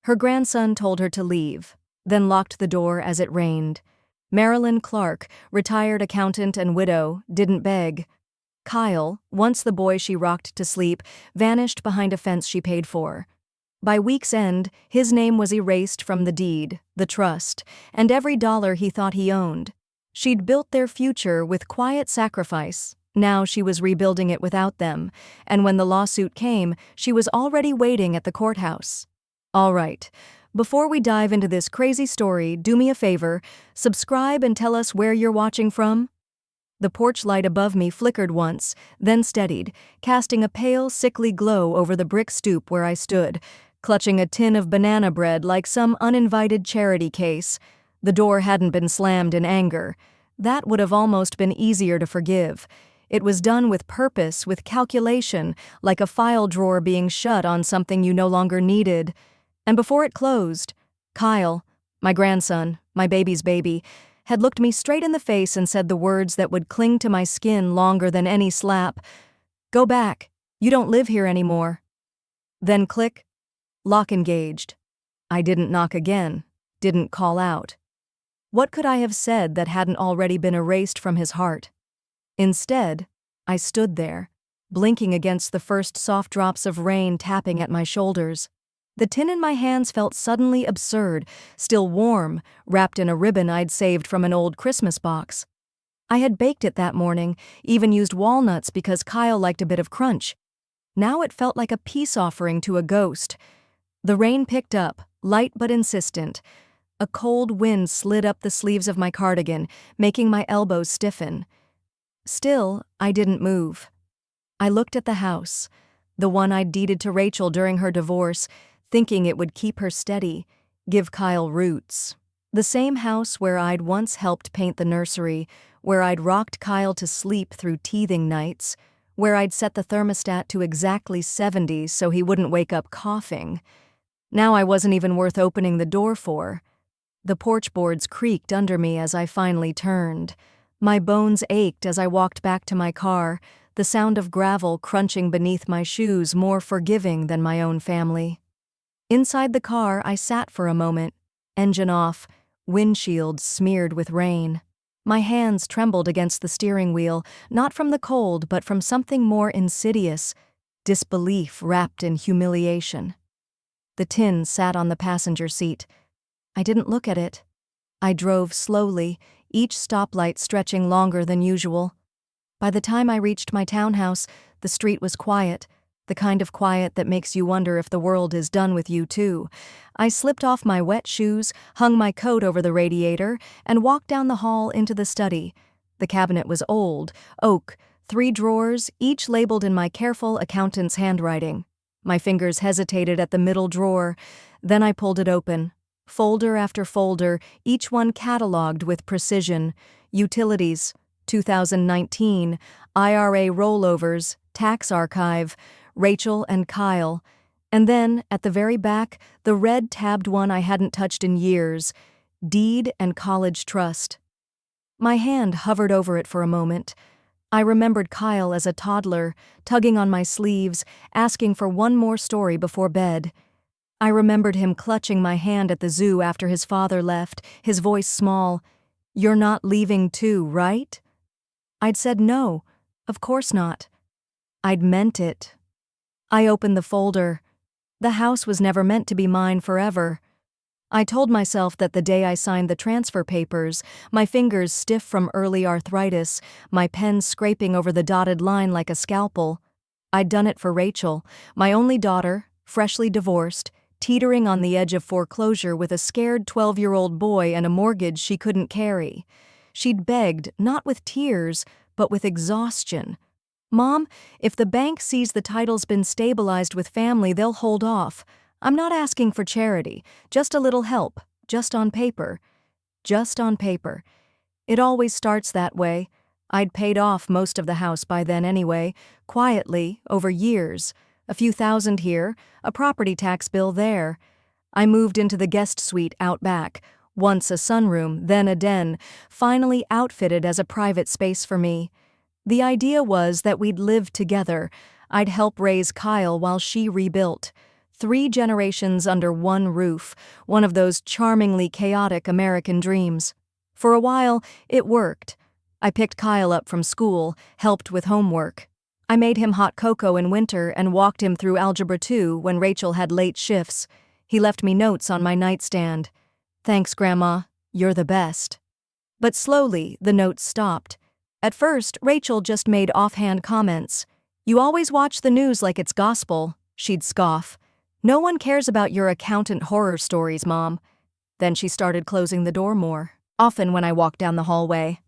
Her grandson told her to leave, then locked the door as it rained. Marilyn Clark, retired accountant and widow, didn't beg. Kyle, once the boy she rocked to sleep, vanished behind a fence she paid for. By week's end, his name was erased from the deed, the trust, and every dollar he thought he owned. She'd built their future with quiet sacrifice. Now she was rebuilding it without them, and when the lawsuit came, she was already waiting at the courthouse. All right, before we dive into this crazy story, do me a favor, subscribe and tell us where you're watching from. The porch light above me flickered once, then steadied, casting a pale, sickly glow over the brick stoop where I stood, clutching a tin of banana bread like some uninvited charity case. The door hadn't been slammed in anger. That would have almost been easier to forgive. It was done with purpose, with calculation, like a file drawer being shut on something you no longer needed. And before it closed, Kyle, my grandson, my baby's baby, had looked me straight in the face and said the words that would cling to my skin longer than any slap. "Go back. You don't live here anymore." Then click. Lock engaged. I didn't knock again, didn't call out. What could I have said that hadn't already been erased from his heart? Instead, I stood there, blinking against the first soft drops of rain tapping at my shoulders. The tin in my hands felt suddenly absurd, still warm, wrapped in a ribbon I'd saved from an old Christmas box. I had baked it that morning, even used walnuts because Kyle liked a bit of crunch. Now it felt like a peace offering to a ghost. The rain picked up, light but insistent. A cold wind slid up the sleeves of my cardigan, making my elbows stiffen. Still, I didn't move. I looked at the house, the one I'd deeded to Rachel during her divorce, thinking it would keep her steady, give Kyle roots. The same house where I'd once helped paint the nursery, where I'd rocked Kyle to sleep through teething nights, where I'd set the thermostat to exactly 70 so he wouldn't wake up coughing. Now I wasn't even worth opening the door for. The porch boards creaked under me as I finally turned. My bones ached as I walked back to my car, the sound of gravel crunching beneath my shoes more forgiving than my own family. Inside the car, I sat for a moment, engine off, windshield smeared with rain. My hands trembled against the steering wheel, not from the cold but from something more insidious, disbelief wrapped in humiliation. The tin sat on the passenger seat. I didn't look at it. I drove slowly, each stoplight stretching longer than usual. By the time I reached my townhouse, the street was quiet, the kind of quiet that makes you wonder if the world is done with you too. I slipped off my wet shoes, hung my coat over the radiator, and walked down the hall into the study. The cabinet was old, oak, 3 drawers, each labeled in my careful accountant's handwriting. My fingers hesitated at the middle drawer. Then I pulled it open. Folder after folder, each one catalogued with precision. Utilities, 2019, IRA rollovers, tax archive, Rachel and Kyle. And then, at the very back, the red tabbed one I hadn't touched in years, deed and college trust. My hand hovered over it for a moment. I remembered Kyle as a toddler, tugging on my sleeves, asking for one more story before bed. I remembered him clutching my hand at the zoo after his father left, his voice small. "You're not leaving too, right?" I'd said no, of course not. I'd meant it. I opened the folder. The house was never meant to be mine forever. I told myself that the day I signed the transfer papers, my fingers stiff from early arthritis, my pen scraping over the dotted line like a scalpel. I'd done it for Rachel, my only daughter, freshly divorced, teetering on the edge of foreclosure with a scared 12-year-old boy and a mortgage she couldn't carry. She'd begged, not with tears, but with exhaustion. "Mom, if the bank sees the title's been stabilized with family, they'll hold off. I'm not asking for charity, just a little help, just on paper." Just on paper. It always starts that way. I'd paid off most of the house by then anyway, quietly, over years. A few thousand here, a property tax bill there. I moved into the guest suite out back, once a sunroom, then a den, finally outfitted as a private space for me. The idea was that we'd live together. I'd help raise Kyle while she rebuilt. 3 generations under one roof, one of those charmingly chaotic American dreams. For a while, it worked. I picked Kyle up from school, helped with homework. I made him hot cocoa in winter and walked him through Algebra 2 when Rachel had late shifts. He left me notes on my nightstand. "Thanks, Grandma. You're the best." But slowly, the notes stopped. At first, Rachel just made offhand comments. "You always watch the news like it's gospel," she'd scoff. "No one cares about your accountant horror stories, Mom." Then she started closing the door more, often when I walked down the hallway.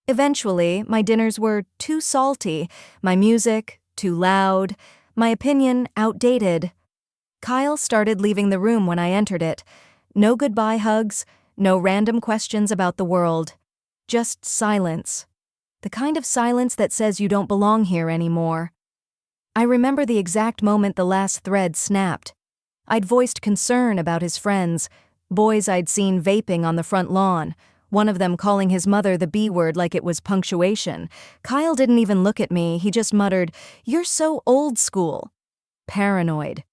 Eventually, my dinners were too salty, my music too loud, my opinion outdated. Kyle started leaving the room when I entered it. No goodbye hugs, no random questions about the world. Just silence. The kind of silence that says you don't belong here anymore. I remember the exact moment the last thread snapped. I'd voiced concern about his friends, boys I'd seen vaping on the front lawn, one of them calling his mother the B word like it was punctuation. Kyle didn't even look at me, he just muttered, "You're so old school." Paranoid.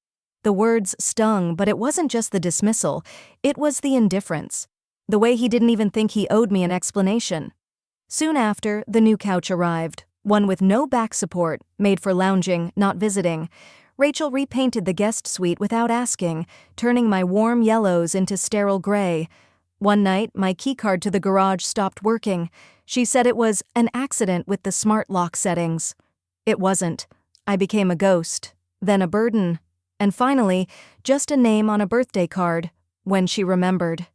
The words stung, but it wasn't just the dismissal, it was the indifference. The way he didn't even think he owed me an explanation. Soon after, the new couch arrived, one with no back support, made for lounging, not visiting. Rachel repainted the guest suite without asking, turning my warm yellows into sterile gray. One night, my keycard to the garage stopped working. She said it was an accident with the smart lock settings. It wasn't. I became a ghost, then a burden, and finally, just a name on a birthday card, when she remembered.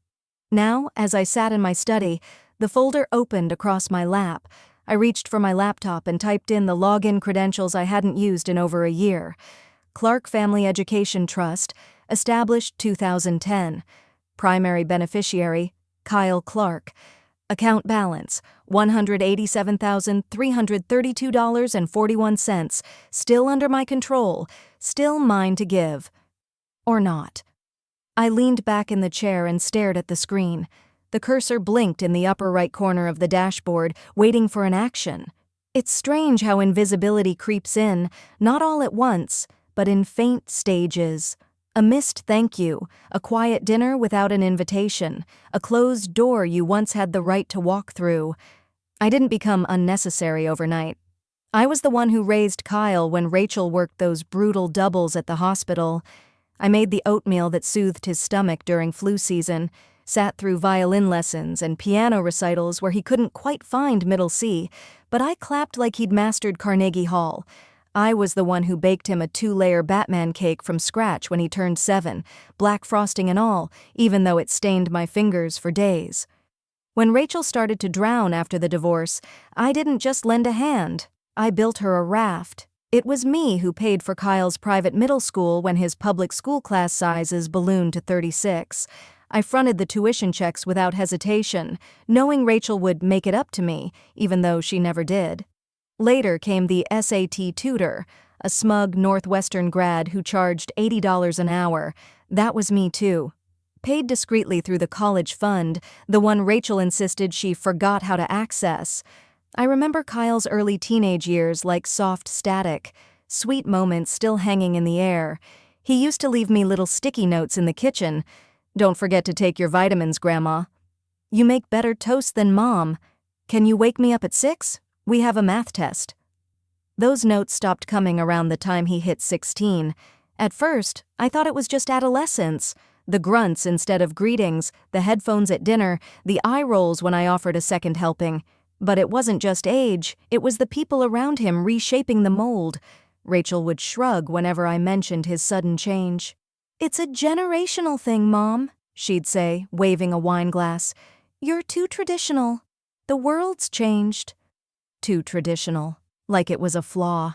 Now, as I sat in my study, the folder opened across my lap. I reached for my laptop and typed in the login credentials I hadn't used in over a year. Clark Family Education Trust, established 2010. Primary beneficiary, Kyle Clark. Account balance, $187,332.41. Still under my control, still mine to give. Or not. I leaned back in the chair and stared at the screen. The cursor blinked in the upper right corner of the dashboard, waiting for an action. It's strange how invisibility creeps in, not all at once, but in faint stages. A missed thank you, a quiet dinner without an invitation, a closed door you once had the right to walk through. I didn't become unnecessary overnight. I was the one who raised Kyle when Rachel worked those brutal doubles at the hospital. I made the oatmeal that soothed his stomach during flu season, sat through violin lessons and piano recitals where he couldn't quite find middle C, but I clapped like he'd mastered Carnegie Hall. I was the one who baked him a 2-layer Batman cake from scratch when he turned 7, black frosting and all, even though it stained my fingers for days. When Rachel started to drown after the divorce, I didn't just lend a hand. I built her a raft. It was me who paid for Kyle's private middle school when his public school class sizes ballooned to 36. I fronted the tuition checks without hesitation, knowing Rachel would make it up to me, even though she never did. Later came the SAT tutor, a smug Northwestern grad who charged $80 an hour. That was me too. Paid discreetly through the college fund, the one Rachel insisted she forgot how to access. I remember Kyle's early teenage years like soft static, sweet moments still hanging in the air. He used to leave me little sticky notes in the kitchen. "Don't forget to take your vitamins, Grandma." "You make better toast than Mom." "Can you wake me up at 6? We have a math test." Those notes stopped coming around the time he hit 16. At first, I thought it was just adolescence. The grunts instead of greetings, the headphones at dinner, the eye rolls when I offered a second helping. But it wasn't just age, it was the people around him reshaping the mold. Rachel would shrug whenever I mentioned his sudden change. "It's a generational thing, Mom," she'd say, waving a wine glass. "You're too traditional. The world's changed." Too traditional, like it was a flaw.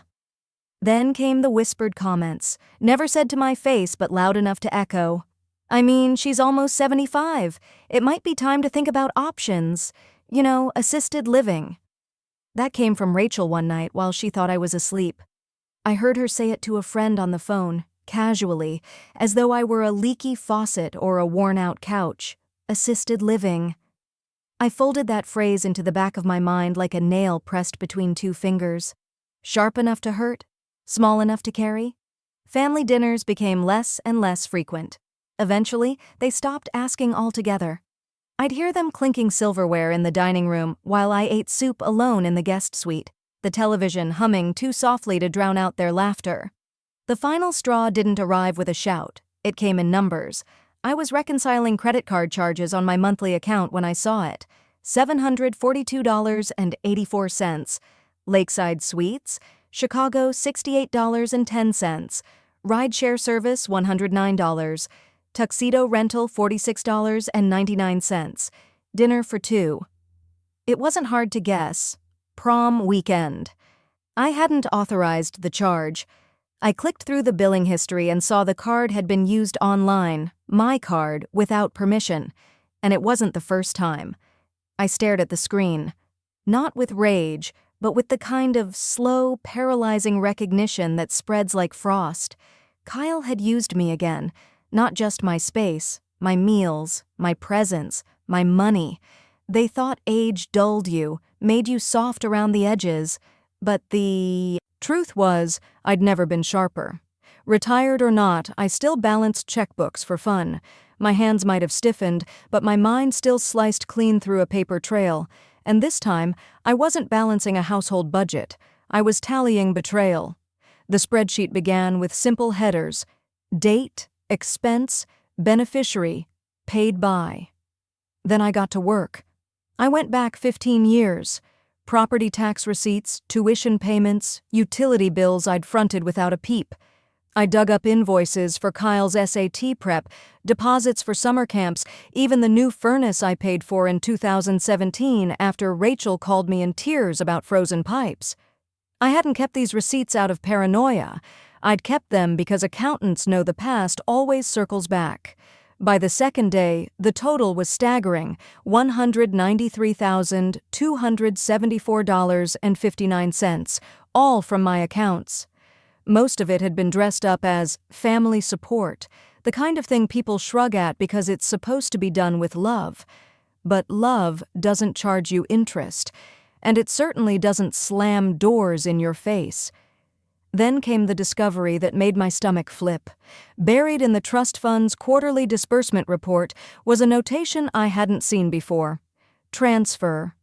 Then came the whispered comments, never said to my face but loud enough to echo. "I mean, she's almost 75. It might be time to think about options. You know, assisted living." That came from Rachel one night while she thought I was asleep. I heard her say it to a friend on the phone, casually, as though I were a leaky faucet or a worn-out couch. Assisted living. I folded that phrase into the back of my mind like a nail pressed between two fingers. Sharp enough to hurt? Small enough to carry? Family dinners became less and less frequent. Eventually, they stopped asking altogether. I'd hear them clinking silverware in the dining room while I ate soup alone in the guest suite, the television humming too softly to drown out their laughter. The final straw didn't arrive with a shout. It came in numbers. I was reconciling credit card charges on my monthly account when I saw it. $742.84. Lakeside Suites, Chicago $68.10. Rideshare service $109. Tuxedo rental $46.99. Dinner for two. It wasn't hard to guess. Prom weekend. I hadn't authorized the charge. I clicked through the billing history and saw the card had been used online, my card, without permission. And it wasn't the first time. I stared at the screen. Not with rage, but with the kind of slow, paralyzing recognition that spreads like frost. Kyle had used me again. Not just my space, my meals, my presence, my money. They thought age dulled you, made you soft around the edges. But the truth was, I'd never been sharper. Retired or not, I still balanced checkbooks for fun. My hands might have stiffened, but my mind still sliced clean through a paper trail. And this time, I wasn't balancing a household budget. I was tallying betrayal. The spreadsheet began with simple headers: date, expense, beneficiary, paid by. Then I got to work. I went back 15 years. Property tax receipts, tuition payments, utility bills I'd fronted without a peep. I dug up invoices for Kyle's SAT prep, deposits for summer camps, even the new furnace I paid for in 2017 after Rachel called me in tears about frozen pipes. I hadn't kept these receipts out of paranoia. I'd kept them because accountants know the past always circles back. By the second day, the total was staggering: $193,274.59, all from my accounts. Most of it had been dressed up as family support, the kind of thing people shrug at because it's supposed to be done with love. But love doesn't charge you interest, and it certainly doesn't slam doors in your face. Then came the discovery that made my stomach flip. Buried in the trust fund's quarterly disbursement report was a notation I hadn't seen before. Transfer.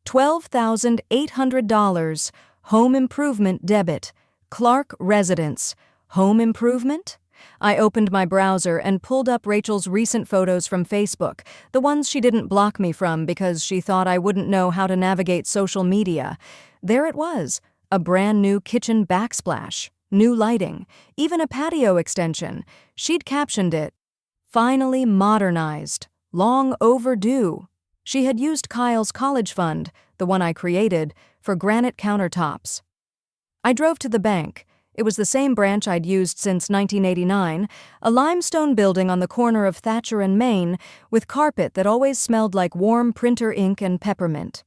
$12,800. Home improvement debit. Clark Residence. Home improvement? I opened my browser and pulled up Rachel's recent photos from Facebook, the ones she didn't block me from because she thought I wouldn't know how to navigate social media. There it was. A brand new kitchen backsplash, new lighting, even a patio extension. She'd captioned it, "Finally modernized, long overdue." She had used Kyle's college fund, the one I created, for granite countertops. I drove to the bank. It was the same branch I'd used since 1989, a limestone building on the corner of Thatcher and Main, with carpet that always smelled like warm printer ink and peppermint.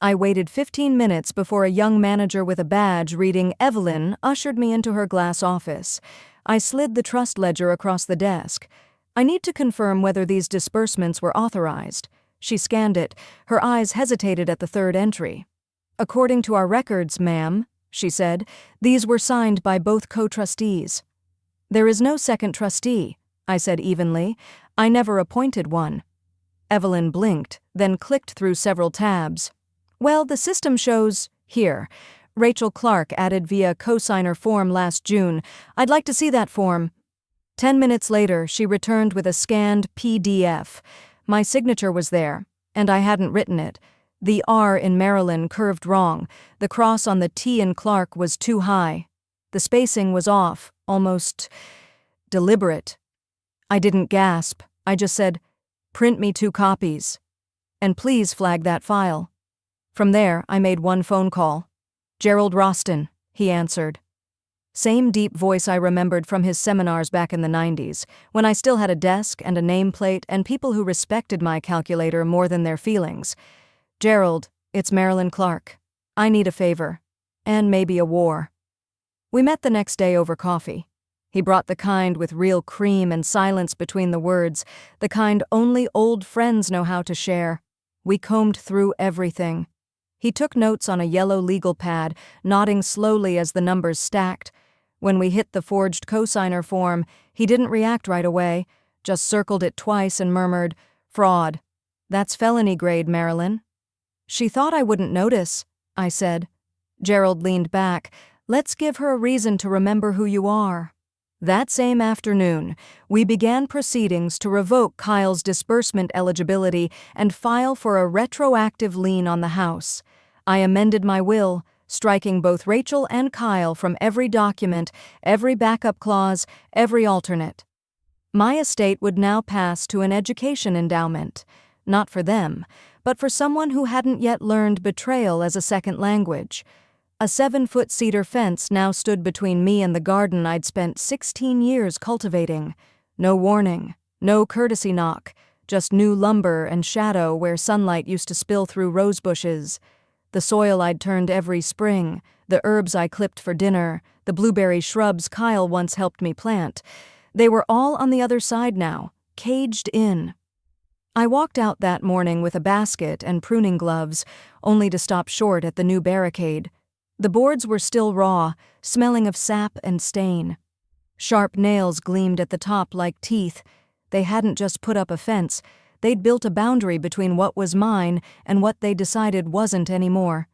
I waited 15 minutes before a young manager with a badge reading Evelyn ushered me into her glass office. I slid the trust ledger across the desk. I need to confirm whether these disbursements were authorized. She scanned it. Her eyes hesitated at the third entry. "According to our records, ma'am," she said, "these were signed by both co-trustees." "There is no second trustee," I said evenly. "I never appointed one." Evelyn blinked, then clicked through several tabs. "Well, the system shows here. Rachel Clark added via cosigner form last June. I'd like to see that form." 10 minutes later, she returned with a scanned PDF. My signature was there, and I hadn't written it. The R in Maryland curved wrong. The cross on the T in Clark was too high. The spacing was off, almost deliberate. I didn't gasp. I just said, "Print me 2 copies. And please flag that file." From there, I made one phone call. "Gerald Roston," he answered. Same deep voice I remembered from his seminars back in the 90s, when I still had a desk and a nameplate and people who respected my calculator more than their feelings. "Gerald, it's Marilyn Clark. I need a favor. And maybe a war." We met the next day over coffee. He brought the kind with real cream and silence between the words, the kind only old friends know how to share. We combed through everything. He took notes on a yellow legal pad, nodding slowly as the numbers stacked. When we hit the forged cosigner form, he didn't react right away, just circled it twice and murmured, "Fraud. That's felony grade, Marilyn." "She thought I wouldn't notice," I said. Gerald leaned back. "Let's give her a reason to remember who you are." That same afternoon, we began proceedings to revoke Kyle's disbursement eligibility and file for a retroactive lien on the house. I amended my will, striking both Rachel and Kyle from every document, every backup clause, every alternate. My estate would now pass to an education endowment, not for them, but for someone who hadn't yet learned betrayal as a second language. A 7-foot cedar fence now stood between me and the garden I'd spent 16 years cultivating. No warning, no courtesy knock, just new lumber and shadow where sunlight used to spill through rose bushes. The soil I'd turned every spring, the herbs I clipped for dinner, the blueberry shrubs Kyle once helped me plant. They were all on the other side now, caged in. I walked out that morning with a basket and pruning gloves, only to stop short at the new barricade. The boards were still raw, smelling of sap and stain. Sharp nails gleamed at the top like teeth. They hadn't just put up a fence, they'd built a boundary between what was mine and what they decided wasn't anymore.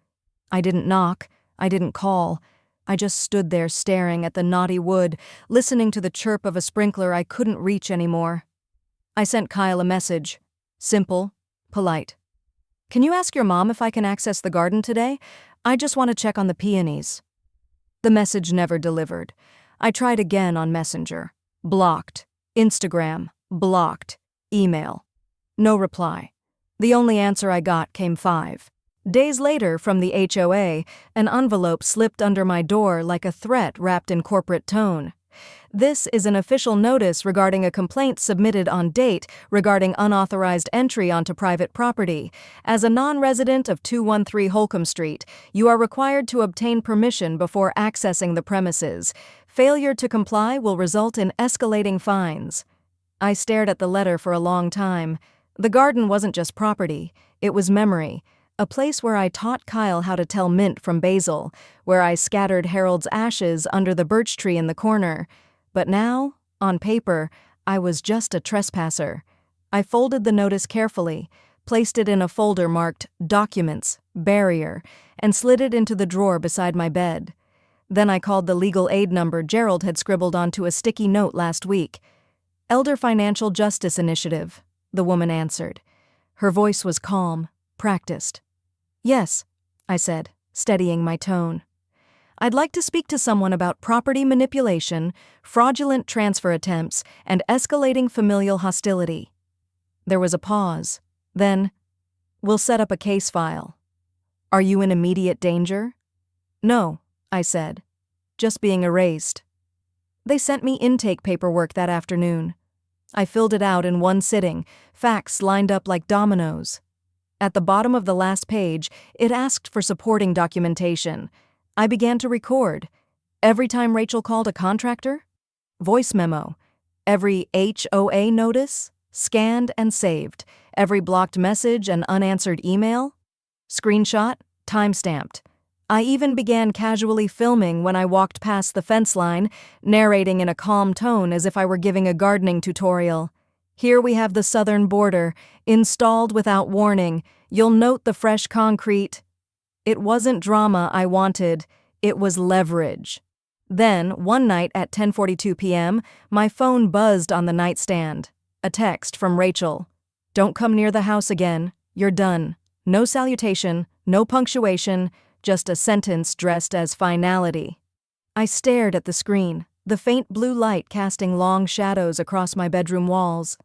I didn't knock, I didn't call. I just stood there staring at the knotty wood, listening to the chirp of a sprinkler I couldn't reach anymore. I sent Kyle a message. Simple, polite. "Can you ask your mom if I can access the garden today? I just want to check on the peonies." The message never delivered. I tried again on Messenger. Blocked. Instagram. Blocked. Email. No reply. The only answer I got came 5 days later from the HOA. An envelope slipped under my door like a threat wrapped in corporate tone. "This is an official notice regarding a complaint submitted on date regarding unauthorized entry onto private property. As a non-resident of 213 Holcomb Street, you are required to obtain permission before accessing the premises. Failure to comply will result in escalating fines." I stared at the letter for a long time. The garden wasn't just property, it was memory. A place where I taught Kyle how to tell mint from basil, where I scattered Harold's ashes under the birch tree in the corner. But now, on paper, I was just a trespasser. I folded the notice carefully, placed it in a folder marked Documents, Barrier, and slid it into the drawer beside my bed. Then I called the legal aid number Gerald had scribbled onto a sticky note last week. "Elder Financial Justice Initiative," the woman answered. Her voice was calm, practiced. "Yes," I said, steadying my tone. "I'd like to speak to someone about property manipulation, fraudulent transfer attempts, and escalating familial hostility." There was a pause. Then, "We'll set up a case file." "Are you in immediate danger?" "No," I said, "just being erased." They sent me intake paperwork that afternoon. I filled it out in one sitting, facts lined up like dominoes. At the bottom of the last page, it asked for supporting documentation. I began to record. Every time Rachel called a contractor? Voice memo. Every HOA notice? Scanned and saved. Every blocked message and unanswered email? Screenshot, time-stamped. I even began casually filming when I walked past the fence line, narrating in a calm tone as if I were giving a gardening tutorial. "Here we have the southern border, installed without warning. You'll note the fresh concrete." It wasn't drama I wanted, it was leverage. Then, one night at 10:42 p.m., my phone buzzed on the nightstand. A text from Rachel. "Don't come near the house again. You're done." No salutation, no punctuation, just a sentence dressed as finality. I stared at the screen, the faint blue light casting long shadows across my bedroom walls.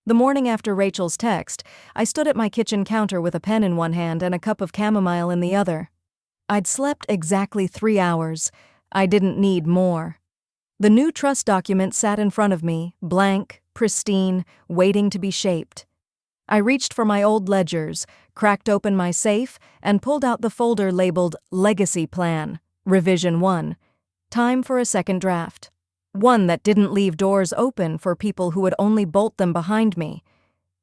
The morning after Rachel's text, I stood at my kitchen counter with a pen in one hand and a cup of chamomile in the other. I'd slept exactly 3 hours. I didn't need more. The new trust document sat in front of me, blank, pristine, waiting to be shaped. I reached for my old ledgers, cracked open my safe, and pulled out the folder labeled Legacy Plan, Revision 1. Time for a second draft. One that didn't leave doors open for people who would only bolt them behind me.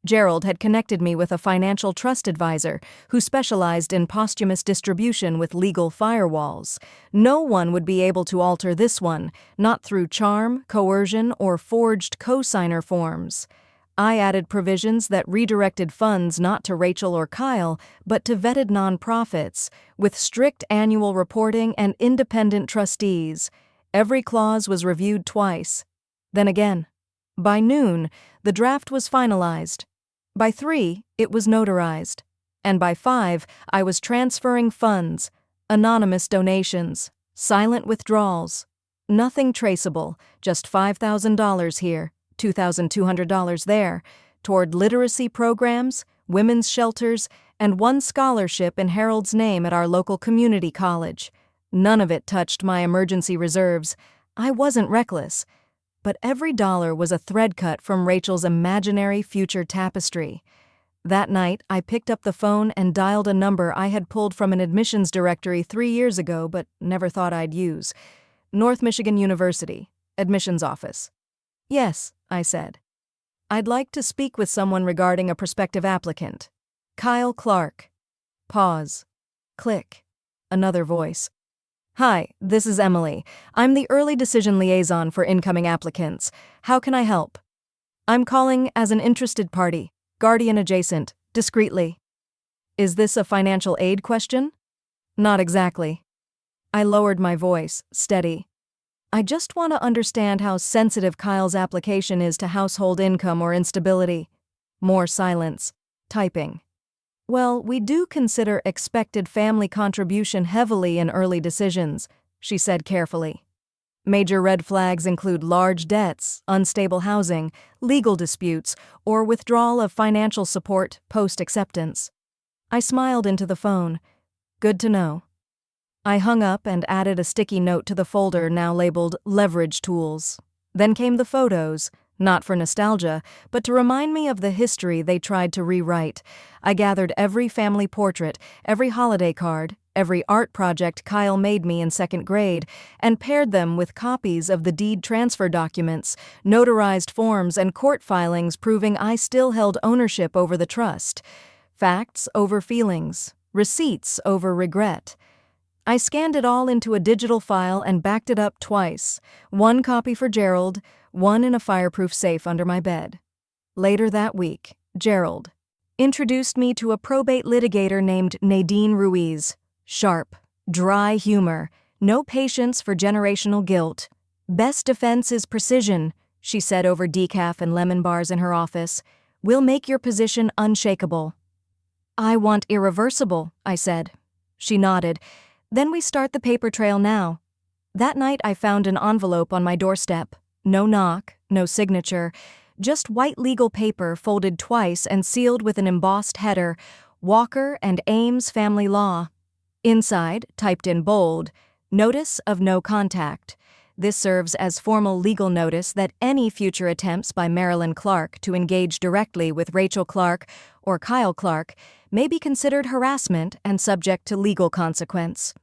Gerald had connected me with a financial trust advisor who specialized in posthumous distribution with legal firewalls. No one would be able to alter this one, not through charm, coercion, or forged cosigner forms. I added provisions that redirected funds not to Rachel or Kyle, but to vetted nonprofits, with strict annual reporting and independent trustees. Every clause was reviewed twice. Then again. By noon, the draft was finalized. By 3, it was notarized. And by 5, I was transferring funds, anonymous donations, silent withdrawals. Nothing traceable, just $5,000 here, $2,200 there, toward literacy programs, women's shelters, and one scholarship in Harold's name at our local community college. None of it touched my emergency reserves. I wasn't reckless. But every dollar was a thread cut from Rachel's imaginary future tapestry. That night, I picked up the phone and dialed a number I had pulled from an admissions directory 3 years ago but never thought I'd use. North Michigan University, admissions office. "Yes," I said. "I'd like to speak with someone regarding a prospective applicant. Kyle Clark." Pause. Click. Another voice. "Hi, this is Emily. I'm the early decision liaison for incoming applicants. How can I help?" "I'm calling as an interested party, guardian adjacent, discreetly." "Is this a financial aid question?" "Not exactly." I lowered my voice, steady. "I just want to understand how sensitive Kyle's application is to household income or instability." More silence. Typing. "Well, we do consider expected family contribution heavily in early decisions," she said carefully. "Major red flags include large debts, unstable housing, legal disputes, or withdrawal of financial support post-acceptance." I smiled into the phone. Good to know. I hung up and added a sticky note to the folder now labeled Leverage Tools. Then came the photos. Not for nostalgia, but to remind me of the history they tried to rewrite. I gathered every family portrait, every holiday card, every art project Kyle made me in 2nd grade, and paired them with copies of the deed transfer documents, notarized forms, and court filings proving I still held ownership over the trust. Facts over feelings, receipts over regret. I scanned it all into a digital file and backed it up twice, one copy for Gerald, one in a fireproof safe under my bed. Later that week, Gerald introduced me to a probate litigator named Nadine Ruiz. Sharp, dry humor, no patience for generational guilt. "Best defense is precision," she said over decaf and lemon bars in her office. "We'll make your position unshakable." "I want irreversible," I said. She nodded. "Then we start the paper trail now." That night I found an envelope on my doorstep. No knock, no signature, just white legal paper folded twice and sealed with an embossed header, "Walker and Ames Family Law." Inside, typed in bold, "Notice of no contact." This serves as formal legal notice that any future attempts by Marilyn Clark to engage directly with Rachel Clark or Kyle Clark may be considered harassment and subject to legal consequence.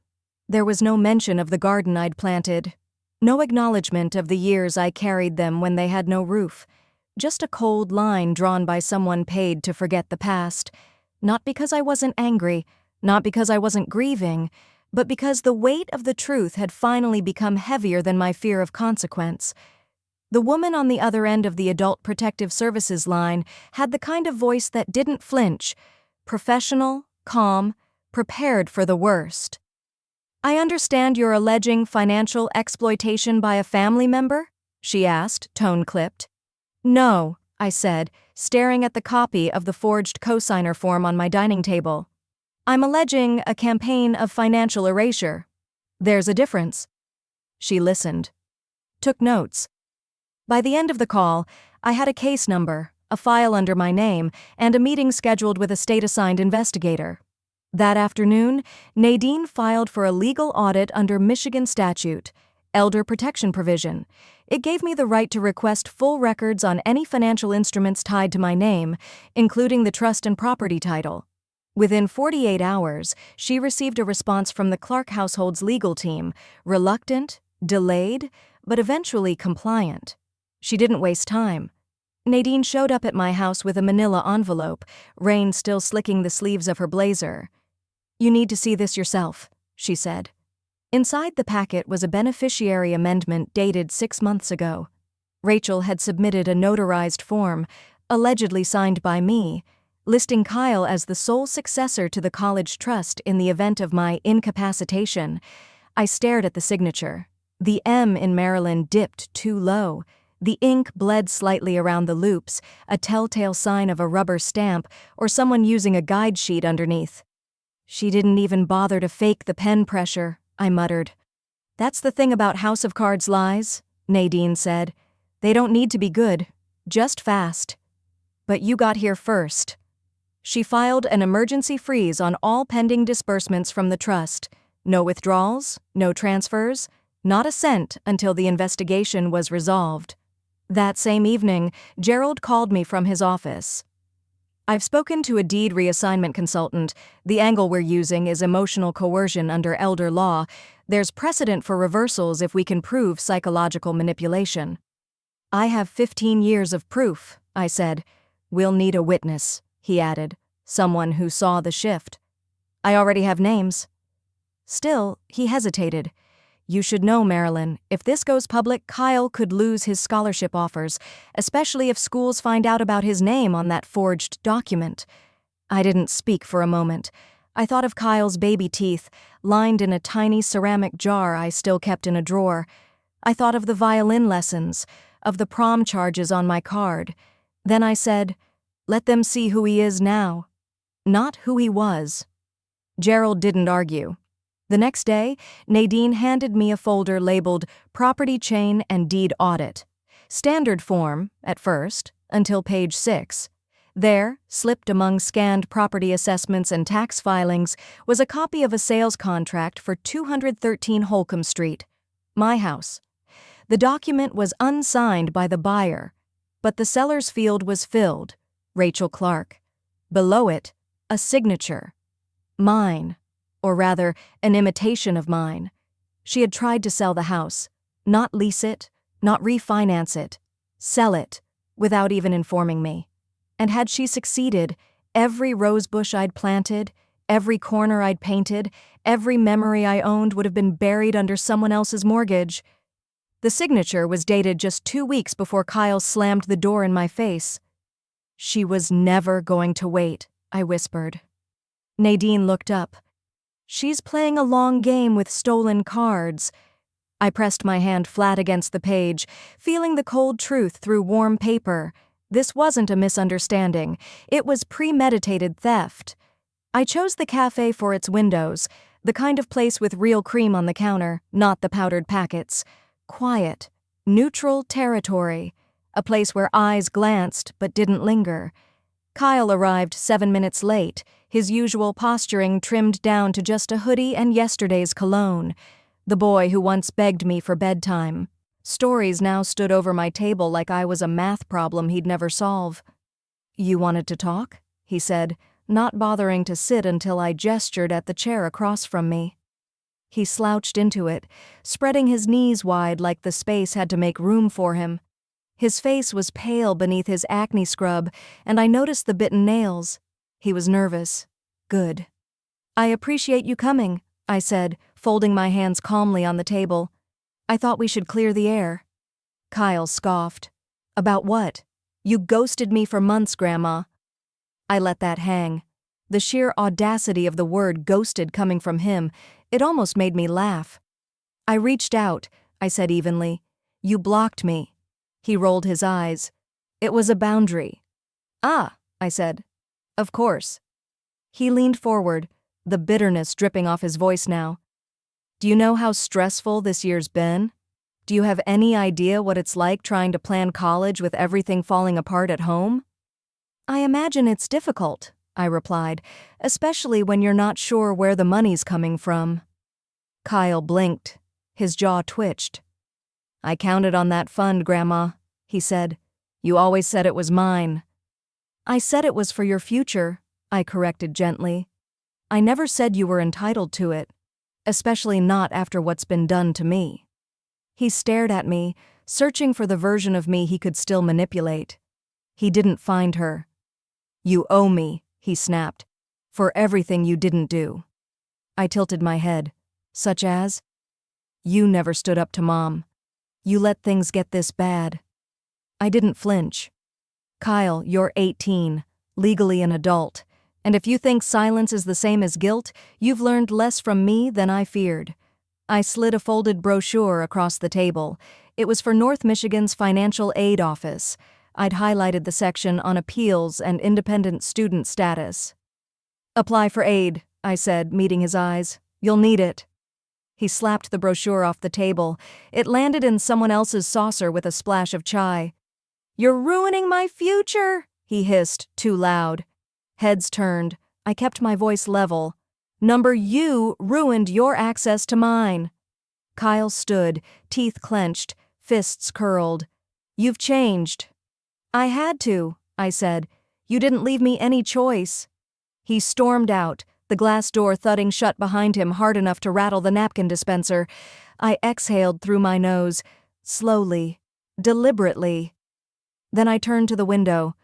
There was no mention of the garden I'd planted. No acknowledgement of the years I carried them when they had no roof. Just a cold line drawn by someone paid to forget the past. Not because I wasn't angry, not because I wasn't grieving, but because the weight of the truth had finally become heavier than my fear of consequence. The woman on the other end of the Adult Protective Services line had the kind of voice that didn't flinch. Professional, calm, prepared for the worst. "I understand you're alleging financial exploitation by a family member?" she asked, tone clipped. "No," I said, staring at the copy of the forged cosigner form on my dining table. "I'm alleging a campaign of financial erasure. There's a difference." She listened. Took notes. By the end of the call, I had a case number, a file under my name, and a meeting scheduled with a state-assigned investigator. That afternoon, Nadine filed for a legal audit under Michigan statute, Elder Protection Provision. It gave me the right to request full records on any financial instruments tied to my name, including the trust and property title. Within 48 hours, she received a response from the Clark household's legal team, reluctant, delayed, but eventually compliant. She didn't waste time. Nadine showed up at my house with a manila envelope, rain still slicking the sleeves of her blazer. "You need to see this yourself," she said. Inside the packet was a beneficiary amendment dated 6 months ago. Rachel had submitted a notarized form, allegedly signed by me, listing Kyle as the sole successor to the college trust in the event of my incapacitation. I stared at the signature. The M in Marilyn dipped too low. The ink bled slightly around the loops, a telltale sign of a rubber stamp or someone using a guide sheet underneath. "She didn't even bother to fake the pen pressure," I muttered. "That's the thing about House of Cards lies," Nadine said. "They don't need to be good, just fast. But you got here first." She filed an emergency freeze on all pending disbursements from the trust. No withdrawals, no transfers, not a cent until the investigation was resolved. That same evening, Gerald called me from his office. "I've spoken to a deed reassignment consultant. The angle we're using is emotional coercion under elder law. There's precedent for reversals if we can prove psychological manipulation." "I have 15 years of proof," I said. "We'll need a witness," he added, "someone who saw the shift." "I already have names." Still, he hesitated. "You should know, Marilyn, if this goes public, Kyle could lose his scholarship offers, especially if schools find out about his name on that forged document." I didn't speak for a moment. I thought of Kyle's baby teeth, lined in a tiny ceramic jar I still kept in a drawer. I thought of the violin lessons, of the prom charges on my card. Then I said, "Let them see who he is now, not who he was." Gerald didn't argue. The next day, Nadine handed me a folder labeled Property Chain and Deed Audit. Standard form, at first, until page 6. There, slipped among scanned property assessments and tax filings, was a copy of a sales contract for 213 Holcomb Street, my house. The document was unsigned by the buyer, but the seller's field was filled, Rachel Clark. Below it, a signature. Mine. Or rather, an imitation of mine. She had tried to sell the house, not lease it, not refinance it, sell it, without even informing me. And had she succeeded, every rosebush I'd planted, every corner I'd painted, every memory I owned would have been buried under someone else's mortgage. The signature was dated just 2 weeks before Kyle slammed the door in my face. "She was never going to wait," I whispered. Nadine looked up. "She's playing a long game with stolen cards." I pressed my hand flat against the page, feeling the cold truth through warm paper. This wasn't a misunderstanding. It was premeditated theft. I chose the cafe for its windows, the kind of place with real cream on the counter, not the powdered packets. Quiet, neutral territory, a place where eyes glanced but didn't linger. Kyle arrived 7 minutes late, his usual posturing trimmed down to just a hoodie and yesterday's cologne. The boy who once begged me for bedtime. Stories now stood over my table like I was a math problem he'd never solve. "You wanted to talk?" he said, not bothering to sit until I gestured at the chair across from me. He slouched into it, spreading his knees wide like the space had to make room for him. His face was pale beneath his acne scrub, and I noticed the bitten nails. He was nervous. Good. "I appreciate you coming," I said, folding my hands calmly on the table. "I thought we should clear the air." Kyle scoffed. "About what? You ghosted me for months, Grandma." I let that hang. The sheer audacity of the word ghosted coming from him, it almost made me laugh. "I reached out," I said evenly. "You blocked me." He rolled his eyes. "It was a boundary." "Ah," I said. "Of course." He leaned forward, the bitterness dripping off his voice now. "Do you know how stressful this year's been? Do you have any idea what it's like trying to plan college with everything falling apart at home?" "I imagine it's difficult," I replied, "especially when you're not sure where the money's coming from." Kyle blinked. His jaw twitched. "I counted on that fund, Grandma," he said. "You always said it was mine." "I said it was for your future," I corrected gently. "I never said you were entitled to it, especially not after what's been done to me." He stared at me, searching for the version of me he could still manipulate. He didn't find her. You owe me, he snapped, for everything you didn't do. I tilted my head. Such as? You never stood up to Mom. You let things get this bad. I didn't flinch. Kyle, you're 18, legally an adult, and if you think silence is the same as guilt, you've learned less from me than I feared. I slid a folded brochure across the table. It was for North Michigan's financial aid office. I'd highlighted the section on appeals and independent student status. Apply for aid, I said, meeting his eyes. You'll need it. He slapped the brochure off the table. It landed in someone else's saucer with a splash of chai. You're ruining my future, he hissed, too loud. Heads turned. I kept my voice level. Number you ruined your access to mine. Kyle stood, teeth clenched, fists curled. You've changed. I had to, I said. You didn't leave me any choice. He stormed out, the glass door thudding shut behind him hard enough to rattle the napkin dispenser. I exhaled through my nose, slowly, deliberately. Then I turned to the window.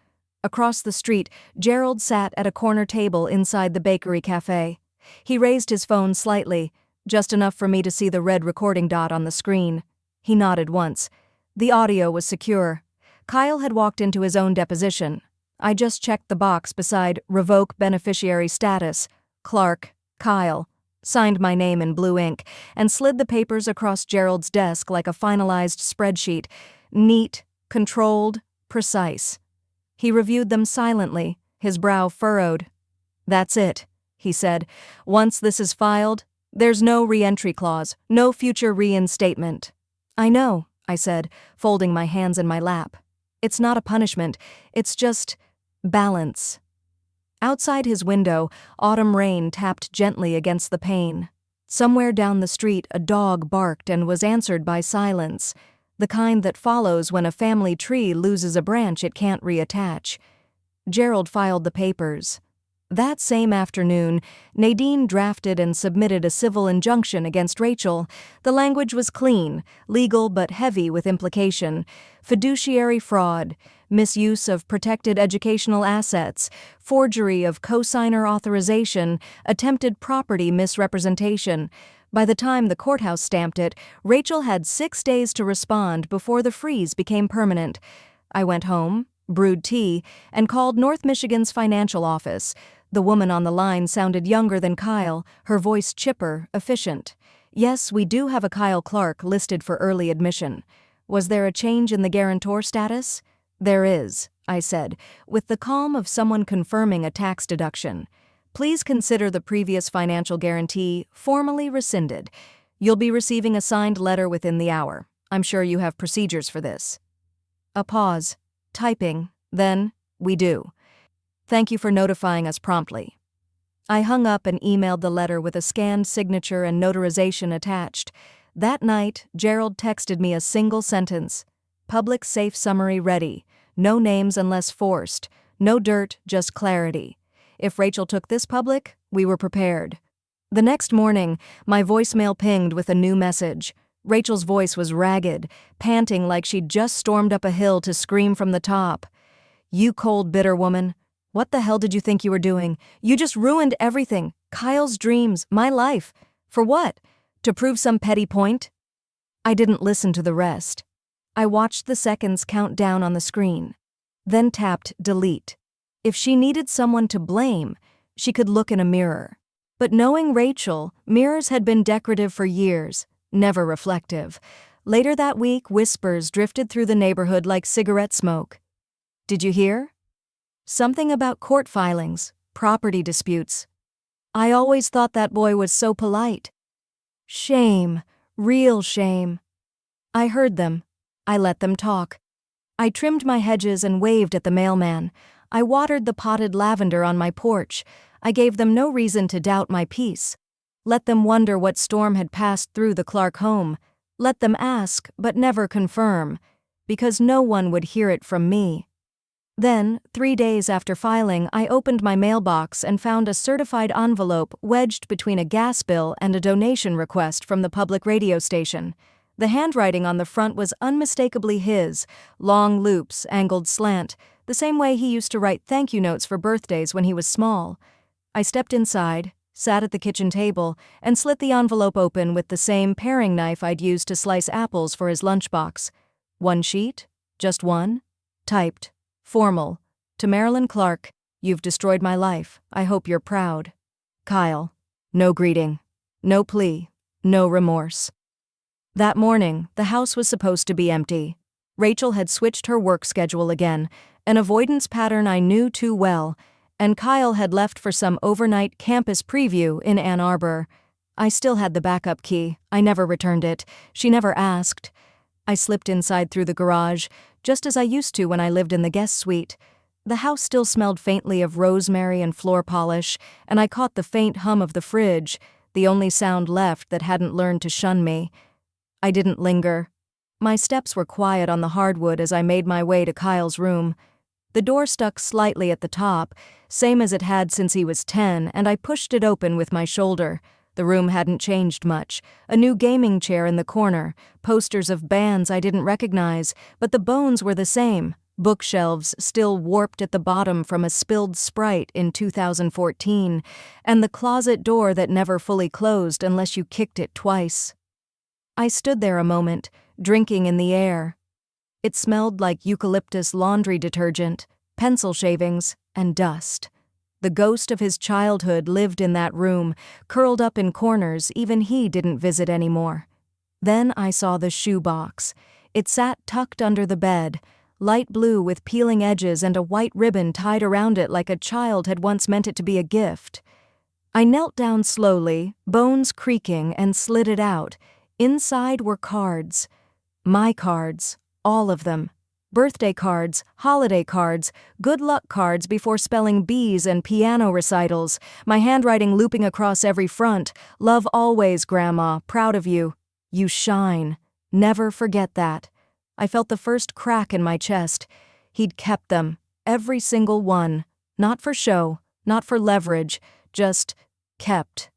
Across the street, Gerald sat at a corner table inside the bakery cafe. He raised his phone slightly, just enough for me to see the red recording dot on the screen. He nodded once. The audio was secure. Kyle had walked into his own deposition. I just checked the box beside Revoke Beneficiary Status, Clark, Kyle, signed my name in blue ink, and slid the papers across Gerald's desk like a finalized spreadsheet. Neat, controlled, precise. He reviewed them silently, his brow furrowed. That's it, he said. Once this is filed, there's no re-entry clause, no future reinstatement. I know, I said, folding my hands in my lap. It's not a punishment, it's just balance. Outside his window, autumn rain tapped gently against the pane. Somewhere down the street, a dog barked and was answered by silence, the kind that follows when a family tree loses a branch it can't reattach. Gerald filed the papers. That same afternoon, Nadine drafted and submitted a civil injunction against Rachel. The language was clean, legal but heavy with implication. Fiduciary fraud, misuse of protected educational assets, forgery of cosigner authorization, attempted property misrepresentation. By the time the courthouse stamped it, Rachel had 6 days to respond before the freeze became permanent. I went home, brewed tea, and called North Michigan's financial office. The woman on the line sounded younger than Kyle, her voice chipper, efficient. Yes, we do have a Kyle Clark listed for early admission. Was there a change in the guarantor status? There is, I said, with the calm of someone confirming a tax deduction. Please consider the previous financial guarantee formally rescinded. You'll be receiving a signed letter within the hour. I'm sure you have procedures for this. A pause. Typing. Then, we do. Thank you for notifying us promptly. I hung up and emailed the letter with a scanned signature and notarization attached. That night, Gerald texted me a single sentence. Public safe summary ready. No names unless forced. No dirt, just clarity. If Rachel took this public, we were prepared. The next morning, my voicemail pinged with a new message. Rachel's voice was ragged, panting like she'd just stormed up a hill to scream from the top. You cold, bitter woman. What the hell did you think you were doing? You just ruined everything. Kyle's dreams, my life. For what? To prove some petty point? I didn't listen to the rest. I watched the seconds count down on the screen, then tapped delete. If she needed someone to blame, she could look in a mirror. But knowing Rachel, mirrors had been decorative for years, never reflective. Later that week, whispers drifted through the neighborhood like cigarette smoke. Did you hear? Something about court filings, property disputes. I always thought that boy was so polite. Shame, real shame. I heard them. I let them talk. I trimmed my hedges and waved at the mailman. I watered the potted lavender on my porch. I gave them no reason to doubt my peace. Let them wonder what storm had passed through the Clark home. Let them ask, but never confirm, because no one would hear it from me. Then, 3 days after filing, I opened my mailbox and found a certified envelope wedged between a gas bill and a donation request from the public radio station. The handwriting on the front was unmistakably his, long loops, angled slant. the same way he used to write thank you notes for birthdays when he was small. I stepped inside, sat at the kitchen table, and slit the envelope open with the same paring knife I'd used to slice apples for his lunchbox. One sheet? Just one? Typed. Formal. To Marilyn Clark, you've destroyed my life. I hope you're proud. Kyle. No greeting. No plea. No remorse. That morning, the house was supposed to be empty. Rachel had switched her work schedule again, an avoidance pattern I knew too well, and Kyle had left for some overnight campus preview in Ann Arbor. I still had the backup key. I never returned it. She never asked. I slipped inside through the garage, just as I used to when I lived in the guest suite. The house still smelled faintly of rosemary and floor polish, and I caught the faint hum of the fridge, the only sound left that hadn't learned to shun me. I didn't linger. My steps were quiet on the hardwood as I made my way to Kyle's room. The door stuck slightly at the top, same as it had since he was 10, and I pushed it open with my shoulder. The room hadn't changed much. A new gaming chair in the corner, posters of bands I didn't recognize, but the bones were the same. Bookshelves still warped at the bottom from a spilled Sprite in 2014, and the closet door that never fully closed unless you kicked it twice. I stood there a moment, drinking in the air. It smelled like eucalyptus laundry detergent, pencil shavings, and dust. The ghost of his childhood lived in that room, curled up in corners even he didn't visit anymore. Then I saw the shoebox. It sat tucked under the bed, light blue with peeling edges and a white ribbon tied around it like a child had once meant it to be a gift. I knelt down slowly, bones creaking, and slid it out. Inside were cards. My cards, all of them. Birthday cards, holiday cards, good luck cards before spelling B's and piano recitals, my handwriting looping across every front. Love always, Grandma, proud of you. You shine. Never forget that. I felt the first crack in my chest. He'd kept them, every single one. Not for show, not for leverage, just kept.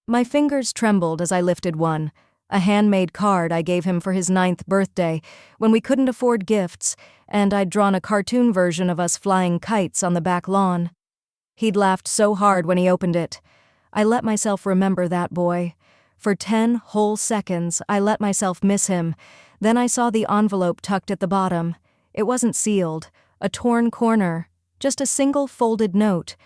My fingers trembled as I lifted one. A handmade card I gave him for his 9th birthday, when we couldn't afford gifts, and I'd drawn a cartoon version of us flying kites on the back lawn. He'd laughed so hard when he opened it. I let myself remember that boy. For 10 whole seconds, I let myself miss him. Then I saw the envelope tucked at the bottom. It wasn't sealed, a torn corner, just a single folded note.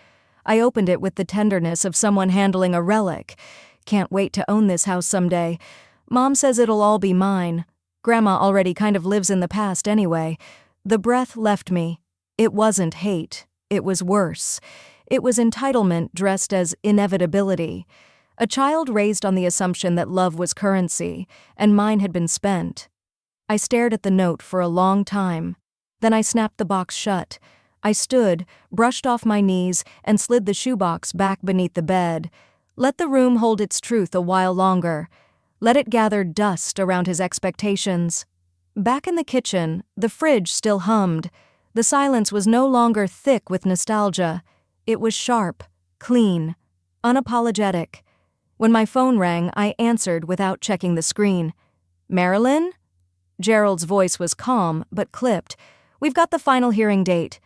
I opened it with the tenderness of someone handling a relic. Can't wait to own this house someday. Mom says it'll all be mine. Grandma already kind of lives in the past anyway. The breath left me. It wasn't hate. It was worse. It was entitlement dressed as inevitability. A child raised on the assumption that love was currency, and mine had been spent. I stared at the note for a long time. Then I snapped the box shut. I stood, brushed off my knees, and slid the shoebox back beneath the bed. Let the room hold its truth a while longer. Let it gather dust around his expectations. Back in the kitchen, the fridge still hummed. The silence was no longer thick with nostalgia. It was sharp, clean, unapologetic. When my phone rang, I answered without checking the screen. Marilyn? Gerald's voice was calm, but clipped. We've got the final hearing date.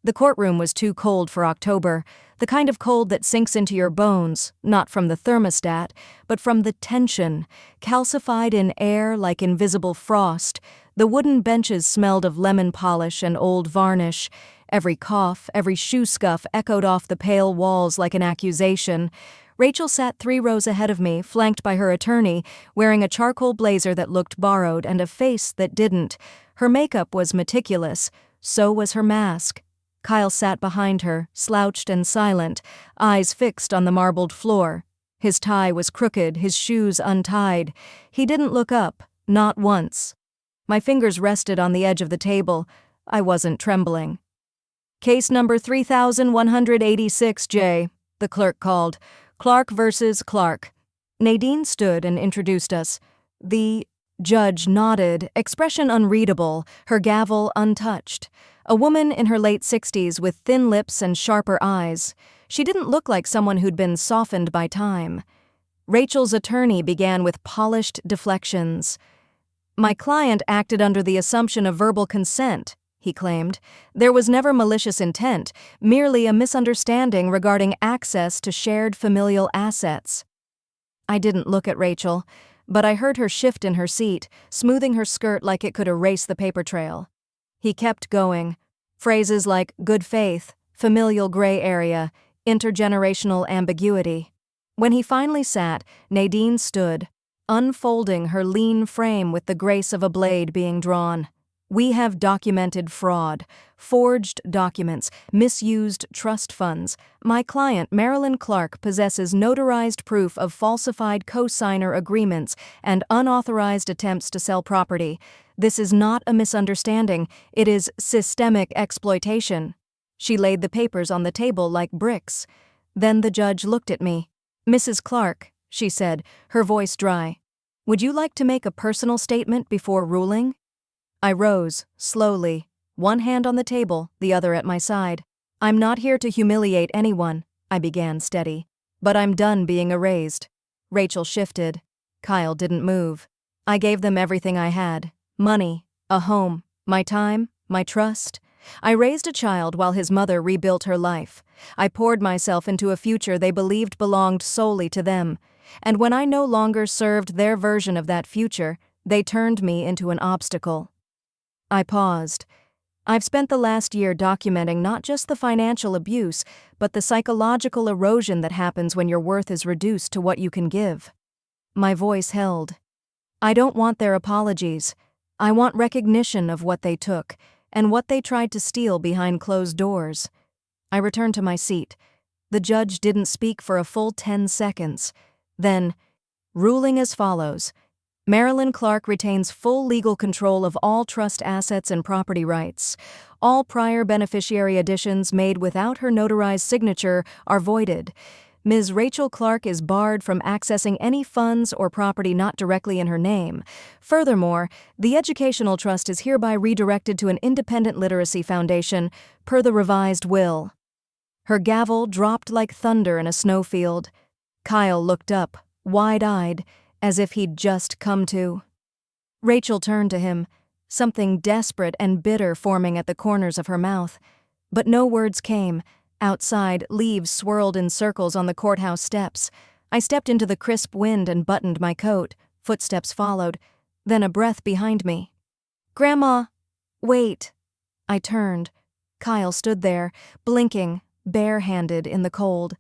The courtroom was too cold for October, the kind of cold that sinks into your bones, not from the thermostat, but from the tension, calcified in air like invisible frost. The wooden benches smelled of lemon polish and old varnish. Every cough, every shoe scuff echoed off the pale walls like an accusation. Rachel sat 3 rows ahead of me, flanked by her attorney, wearing a charcoal blazer that looked borrowed and a face that didn't. Her makeup was meticulous, so was her mask. Kyle sat behind her, slouched and silent, eyes fixed on the marbled floor. His tie was crooked, his shoes untied. He didn't look up, not once. My fingers rested on the edge of the table. I wasn't trembling. Case number 3186J, the clerk called. Clark versus Clark. Nadine stood and introduced us. The judge nodded, expression unreadable, her gavel untouched. A woman in her late 60s with thin lips and sharper eyes. She didn't look like someone who'd been softened by time. Rachel's attorney began with polished deflections. My client acted under the assumption of verbal consent, he claimed. There was never malicious intent, merely a misunderstanding regarding access to shared familial assets. I didn't look at Rachel, but I heard her shift in her seat, smoothing her skirt like it could erase the paper trail. He kept going. Phrases like good faith, familial gray area, intergenerational ambiguity. When he finally sat, Nadine stood, unfolding her lean frame with the grace of a blade being drawn. We have documented fraud, forged documents, misused trust funds. My client, Marilyn Clark, possesses notarized proof of falsified co-signer agreements and unauthorized attempts to sell property. This is not a misunderstanding, it is systemic exploitation. She laid the papers on the table like bricks. Then the judge looked at me. Mrs. Clark, she said, her voice dry, would you like to make a personal statement before ruling? I rose, slowly, one hand on the table, the other at my side. I'm not here to humiliate anyone, I began steady. But I'm done being erased. Rachel shifted. Kyle didn't move. I gave them everything I had. Money, a home, my time, my trust. I raised a child while his mother rebuilt her life. I poured myself into a future they believed belonged solely to them. And when I no longer served their version of that future, they turned me into an obstacle. I paused. I've spent the last year documenting not just the financial abuse, but the psychological erosion that happens when your worth is reduced to what you can give. My voice held. I don't want their apologies. I want recognition of what they took, and what they tried to steal behind closed doors. I returned to my seat. The judge didn't speak for a full 10 seconds. Then, ruling as follows. Marilyn Clark retains full legal control of all trust assets and property rights. All prior beneficiary additions made without her notarized signature are voided. Ms. Rachel Clark is barred from accessing any funds or property not directly in her name. Furthermore, the Educational Trust is hereby redirected to an independent literacy foundation, per the revised will. Her gavel dropped like thunder in a snowfield. Kyle looked up, wide-eyed, as if he'd just come to. Rachel turned to him, something desperate and bitter forming at the corners of her mouth. But no words came. Outside, leaves swirled in circles on the courthouse steps. I stepped into the crisp wind and buttoned my coat. Footsteps followed, then a breath behind me. Grandma, wait. I turned. Kyle stood there, blinking, barehanded in the cold.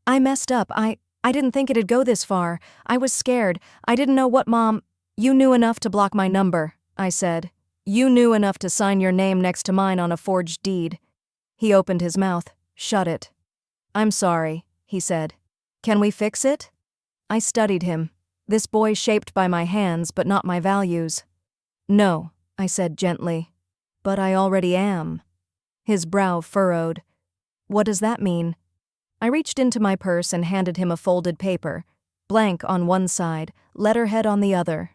I messed up. I didn't think it'd go this far. I was scared. I didn't know what Mom— You knew enough to block my number, I said. You knew enough to sign your name next to mine on a forged deed. He opened his mouth, shut it. I'm sorry, he said. Can we fix it? I studied him. This boy shaped by my hands but not my values. No, I said gently. But I already am. His brow furrowed. What does that mean? I reached into my purse and handed him a folded paper, blank on one side, letterhead on the other.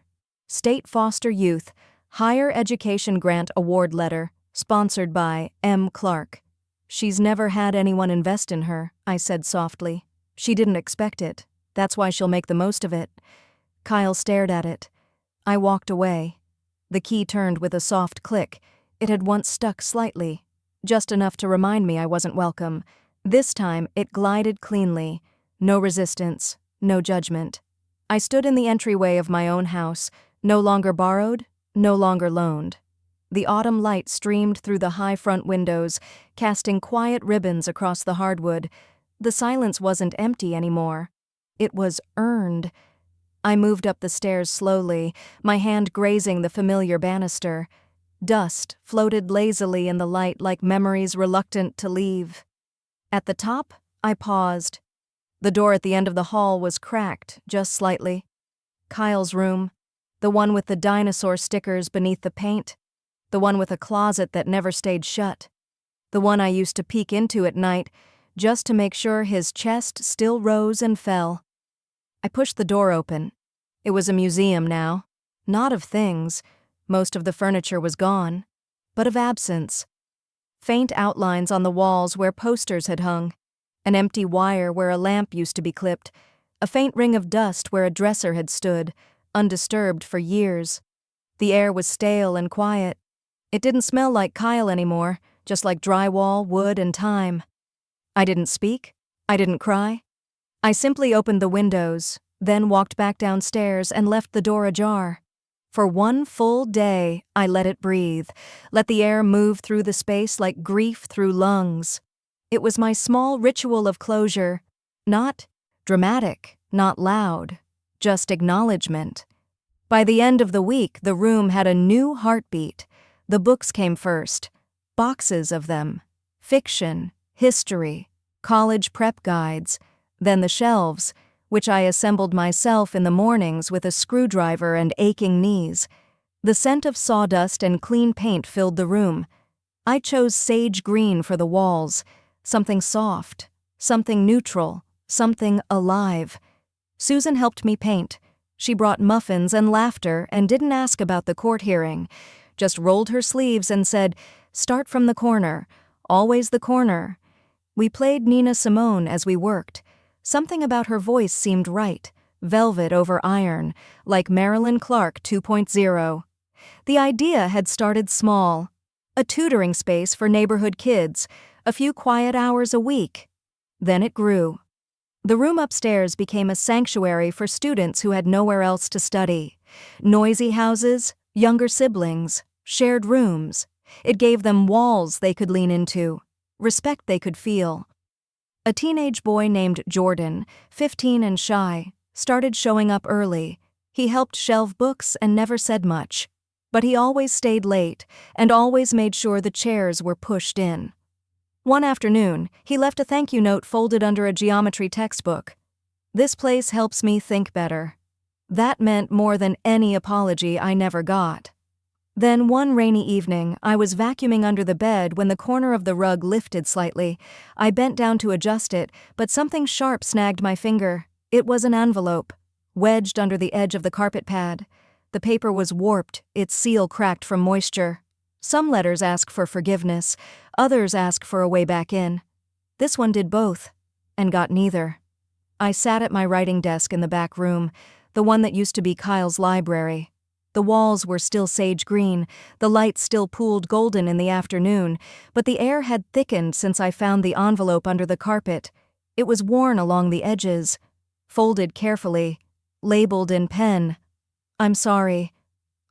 State Foster Youth, Higher Education Grant Award Letter, sponsored by M. Clark. She's never had anyone invest in her, I said softly. She didn't expect it. That's why she'll make the most of it. Kyle stared at it. I walked away. The key turned with a soft click. It had once stuck slightly, just enough to remind me I wasn't welcome. This time, it glided cleanly. No resistance, no judgment. I stood in the entryway of my own house, no longer borrowed, no longer loaned. The autumn light streamed through the high front windows, casting quiet ribbons across the hardwood. The silence wasn't empty anymore. It was earned. I moved up the stairs slowly, my hand grazing the familiar banister. Dust floated lazily in the light like memories reluctant to leave. At the top, I paused. The door at the end of the hall was cracked, just slightly. Kyle's room, the one with the dinosaur stickers beneath the paint, the one with a closet that never stayed shut, the one I used to peek into at night, just to make sure his chest still rose and fell. I pushed the door open. It was a museum now, not of things. Most of the furniture was gone, but of absence. Faint outlines on the walls where posters had hung, an empty wire where a lamp used to be clipped, a faint ring of dust where a dresser had stood, undisturbed for years. The air was stale and quiet. It didn't smell like Kyle anymore, just like drywall, wood, and time. I didn't speak. I didn't cry. I simply opened the windows, then walked back downstairs and left the door ajar. For one full day, I let it breathe, let the air move through the space like grief through lungs. It was my small ritual of closure, not dramatic, not loud, just acknowledgement. By the end of the week, the room had a new heartbeat. The books came first, boxes of them, fiction, history, college prep guides, then the shelves, which I assembled myself in the mornings with a screwdriver and aching knees. The scent of sawdust and clean paint filled the room. I chose sage green for the walls, something soft, something neutral, something alive. Susan helped me paint. She brought muffins and laughter and didn't ask about the court hearing, just rolled her sleeves and said, "Start from the corner, always the corner." We played Nina Simone as we worked. Something about her voice seemed right, velvet over iron, like Marilyn Clark 2.0. The idea had started small. A tutoring space for neighborhood kids, a few quiet hours a week. Then it grew. The room upstairs became a sanctuary for students who had nowhere else to study. Noisy houses, younger siblings, shared rooms. It gave them walls they could lean into, respect they could feel. A teenage boy named Jordan, 15 and shy, started showing up early. He helped shelve books and never said much. But he always stayed late and always made sure the chairs were pushed in. One afternoon, he left a thank you note folded under a geometry textbook. "This place helps me think better." That meant more than any apology I never got. Then one rainy evening, I was vacuuming under the bed when the corner of the rug lifted slightly. I bent down to adjust it, but something sharp snagged my finger. It was an envelope, wedged under the edge of the carpet pad. The paper was warped, its seal cracked from moisture. Some letters ask for forgiveness, others ask for a way back in. This one did both, and got neither. I sat at my writing desk in the back room, the one that used to be Kyle's library. The walls were still sage green, the light still pooled golden in the afternoon, but the air had thickened since I found the envelope under the carpet. It was worn along the edges, folded carefully, labeled in pen. "I'm sorry."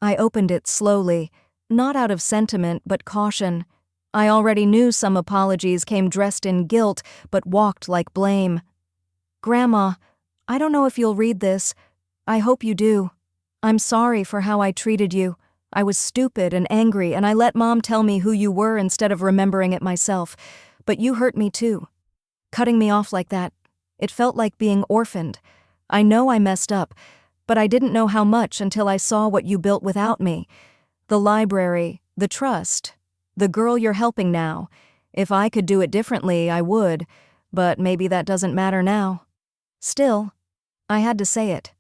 I opened it slowly, not out of sentiment but caution. I already knew some apologies came dressed in guilt but walked like blame. "Grandma, I don't know if you'll read this. I hope you do. I'm sorry for how I treated you. I was stupid and angry, and I let Mom tell me who you were instead of remembering it myself. But you hurt me too. Cutting me off like that, it felt like being orphaned. I know I messed up, but I didn't know how much until I saw what you built without me. The library, the trust, the girl you're helping now. If I could do it differently, I would, but maybe that doesn't matter now." Still, I had to say it.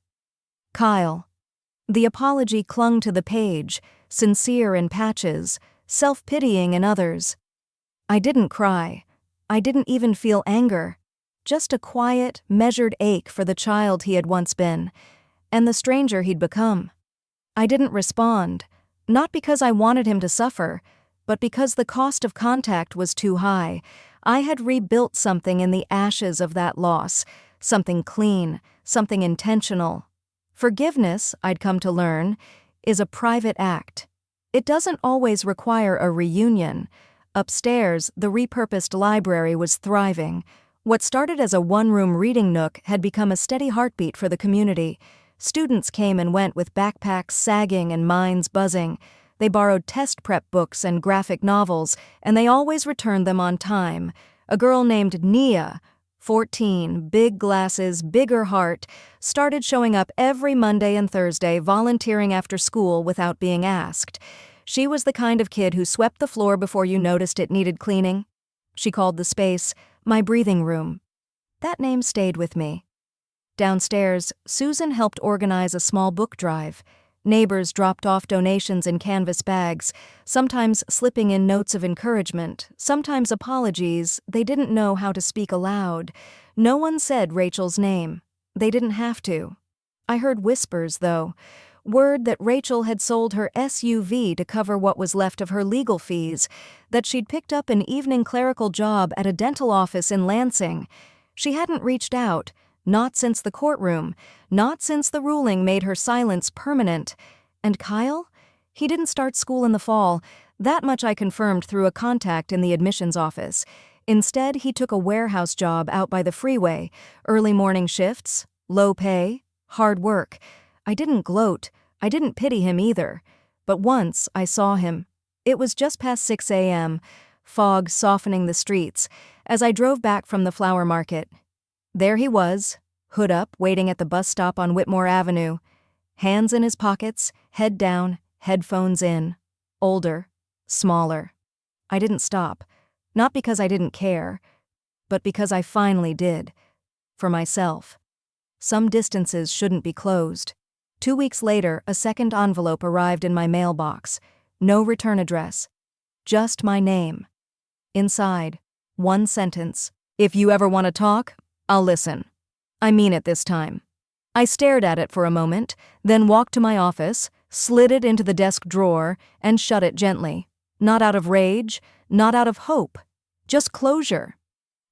"Kyle." The apology clung to the page, sincere in patches, self-pitying in others. I didn't cry. I didn't even feel anger. Just a quiet, measured ache for the child he had once been, and the stranger he'd become. I didn't respond, not because I wanted him to suffer, but because the cost of contact was too high. I had rebuilt something in the ashes of that loss, something clean, something intentional. Forgiveness, I'd come to learn, is a private act. It doesn't always require a reunion. Upstairs, the repurposed library was thriving. What started as a one-room reading nook had become a steady heartbeat for the community. Students came and went with backpacks sagging and minds buzzing. They borrowed test prep books and graphic novels, and they always returned them on time. A girl named Nia, 14, big glasses, bigger heart, started showing up every Monday and Thursday, volunteering after school without being asked. She was the kind of kid who swept the floor before you noticed it needed cleaning. She called the space my breathing room. That name stayed with me. Downstairs, Susan helped organize a small book drive. Neighbors dropped off donations in canvas bags, sometimes slipping in notes of encouragement, sometimes apologies they didn't know how to speak aloud. No one said Rachel's name. They didn't have to. I heard whispers, though. Word that Rachel had sold her SUV to cover what was left of her legal fees, that she'd picked up an evening clerical job at a dental office in Lansing. She hadn't reached out, not since the courtroom, not since the ruling made her silence permanent. And Kyle? He didn't start school in the fall. That much I confirmed through a contact in the admissions office. Instead, he took a warehouse job out by the freeway, early morning shifts, low pay, hard work. I didn't gloat. I didn't pity him either. But once I saw him. It was just past 6 a.m., fog softening the streets, as I drove back from the flower market. There he was, hood up, waiting at the bus stop on Whitmore Avenue. Hands in his pockets, head down, headphones in. Older, smaller. I didn't stop. Not because I didn't care, but because I finally did. For myself. Some distances shouldn't be closed. 2 weeks later, a second envelope arrived in my mailbox. No return address. Just my name. Inside, one sentence. If you ever want to talk, I'll listen. I mean it this time. I stared at it for a moment, then walked to my office, slid it into the desk drawer, and shut it gently. Not out of rage, not out of hope. Just closure.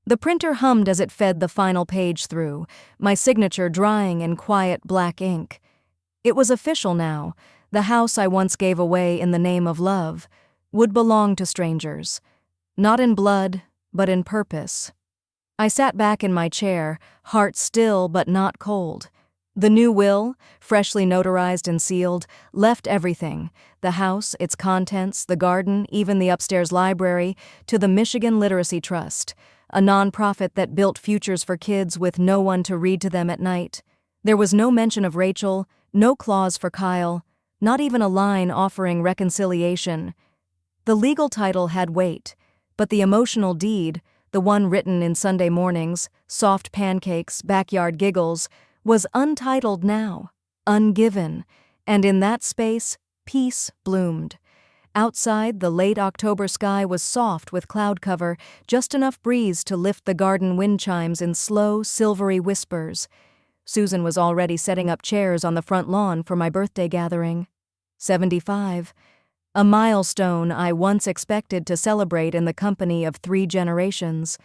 The printer hummed as it fed the final page through, my signature drying in quiet black ink. It was official now. The house I once gave away in the name of love would belong to strangers. Not in blood, but in purpose. I sat back in my chair, heart still but not cold. The new will, freshly notarized and sealed, left everything, the house, its contents, the garden, even the upstairs library, to the Michigan Literacy Trust, a nonprofit that built futures for kids with no one to read to them at night. There was no mention of Rachel, no clause for Kyle, not even a line offering reconciliation. The legal title had weight, but the emotional deed, the one written in Sunday mornings, soft pancakes, backyard giggles, was untitled now, ungiven, and in that space, peace bloomed. Outside, the late October sky was soft with cloud cover, just enough breeze to lift the garden wind chimes in slow, silvery whispers. Susan was already setting up chairs on the front lawn for my birthday gathering. 75. A milestone I once expected to celebrate in the company of 3 generations.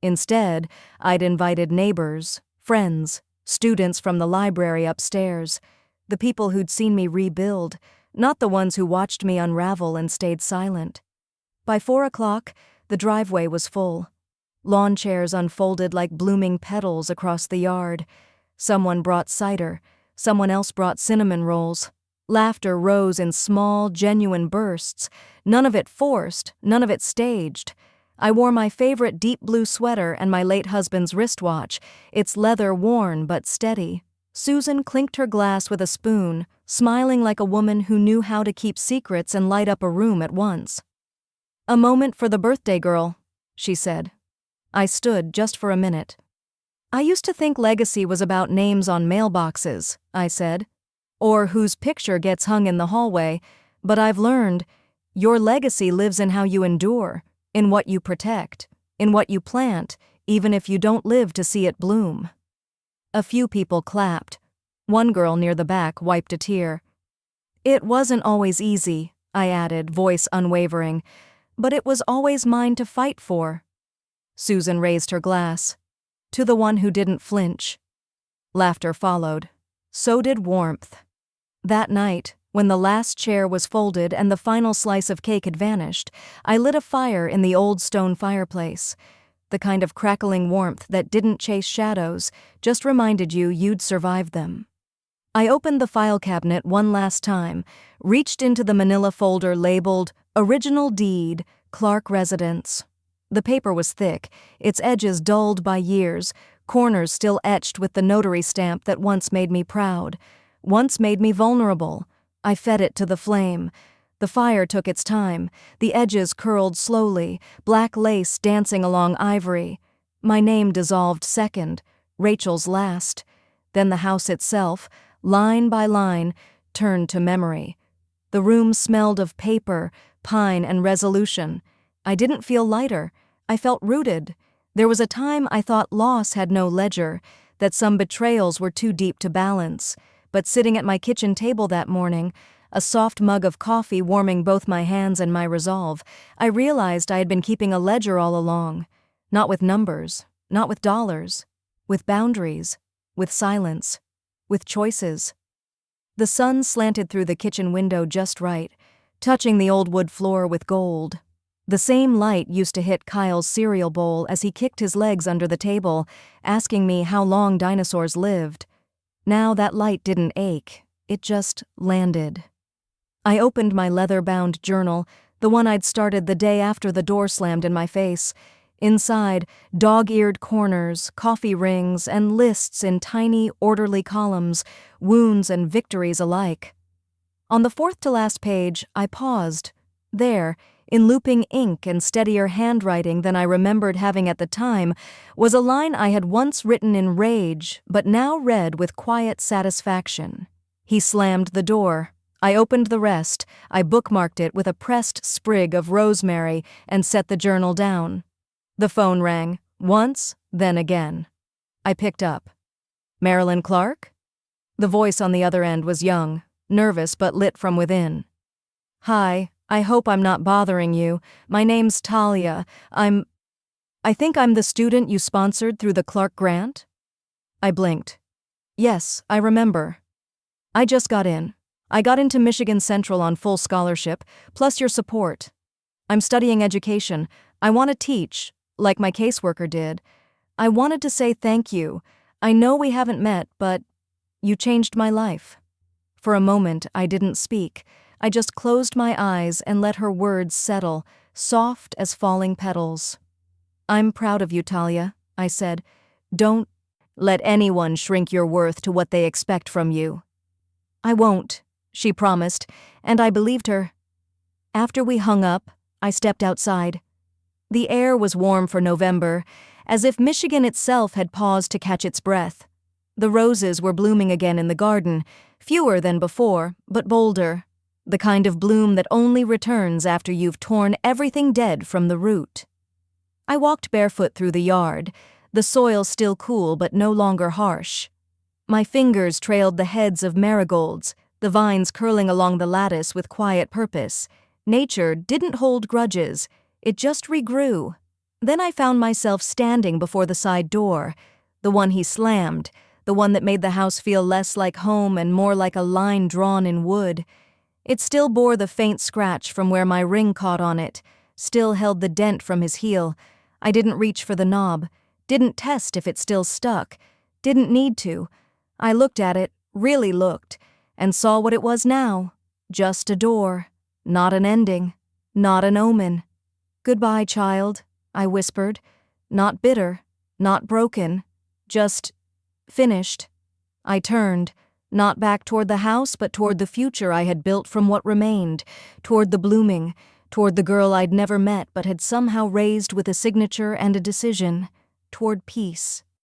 Instead, I'd invited neighbors, friends, students from the library upstairs, the people who'd seen me rebuild, not the ones who watched me unravel and stayed silent. By 4 o'clock, the driveway was full. Lawn chairs unfolded like blooming petals across the yard. Someone brought cider, someone else brought cinnamon rolls. Laughter rose in small, genuine bursts, none of it forced, none of it staged. I wore my favorite deep blue sweater and my late husband's wristwatch, its leather worn but steady. Susan clinked her glass with a spoon, smiling like a woman who knew how to keep secrets and light up a room at once. "A moment for the birthday girl," she said. I stood just for a minute. "I used to think legacy was about names on mailboxes," I said, "or whose picture gets hung in the hallway, but I've learned your legacy lives in how you endure, in what you protect, in what you plant, even if you don't live to see it bloom." A few people clapped. One girl near the back wiped a tear. "It wasn't always easy," I added, voice unwavering, "but it was always mine to fight for." Susan raised her glass. "To the one who didn't flinch." Laughter followed. So did warmth. That night, when the last chair was folded and the final slice of cake had vanished, I lit a fire in the old stone fireplace. The kind of crackling warmth that didn't chase shadows, just reminded you'd survived them. I opened the file cabinet one last time, reached into the manila folder labeled Original Deed, Clark Residence. The paper was thick, its edges dulled by years, corners still etched with the notary stamp that once made me proud, once made me vulnerable. I fed it to the flame. The fire took its time. The edges curled slowly, black lace dancing along ivory. My name dissolved second, Rachel's last. Then the house itself, line by line, turned to memory. The room smelled of paper, pine, and resolution. I didn't feel lighter. I felt rooted. There was a time I thought loss had no ledger, that some betrayals were too deep to balance. but sitting at my kitchen table that morning, a soft mug of coffee warming both my hands and my resolve, I realized I had been keeping a ledger all along. Not with numbers, not with dollars, with boundaries, with silence, with choices. The sun slanted through the kitchen window just right, touching the old wood floor with gold. The same light used to hit Kyle's cereal bowl as he kicked his legs under the table, asking me how long dinosaurs lived. Now that light didn't ache, it just landed. I opened my leather-bound journal, the one I'd started the day after the door slammed in my face. Inside, dog-eared corners, coffee rings, and lists in tiny, orderly columns, wounds and victories alike. On the fourth-to-last page, I paused. There, in looping ink and steadier handwriting than I remembered having at the time, was a line I had once written in rage, but now read with quiet satisfaction. He slammed the door. I opened the rest. I bookmarked it with a pressed sprig of rosemary and set the journal down. The phone rang, once, then again. I picked up. "Marilyn Clark?" The voice on the other end was young, nervous but lit from within. "Hi, I hope I'm not bothering you. My name's Talia. I think I'm the student you sponsored through the Clark grant?" I blinked. "Yes, I remember. I just got in. I got into Michigan Central on full scholarship, plus your support. I'm studying education. I want to teach, like my caseworker did. I wanted to say thank you. I know we haven't met, but you changed my life." For a moment, I didn't speak. I just closed my eyes and let her words settle, soft as falling petals. "I'm proud of you, Talia," I said. "Don't let anyone shrink your worth to what they expect from you." "I won't," she promised, and I believed her. After we hung up, I stepped outside. The air was warm for November, as if Michigan itself had paused to catch its breath. The roses were blooming again in the garden, fewer than before, but bolder. The kind of bloom that only returns after you've torn everything dead from the root. I walked barefoot through the yard, the soil still cool but no longer harsh. My fingers trailed the heads of marigolds, the vines curling along the lattice with quiet purpose. Nature didn't hold grudges, it just regrew. Then I found myself standing before the side door, the one he slammed, the one that made the house feel less like home and more like a line drawn in wood. It still bore the faint scratch from where my ring caught on it, still held the dent from his heel. I didn't reach for the knob, didn't test if it still stuck, didn't need to. I looked at it, really looked, and saw what it was now. Just a door, not an ending, not an omen. "Goodbye, child," I whispered, not bitter, not broken, just finished. I turned, not back toward the house, but toward the future I had built from what remained, toward the blooming, toward the girl I'd never met but had somehow raised with a signature and a decision, toward peace.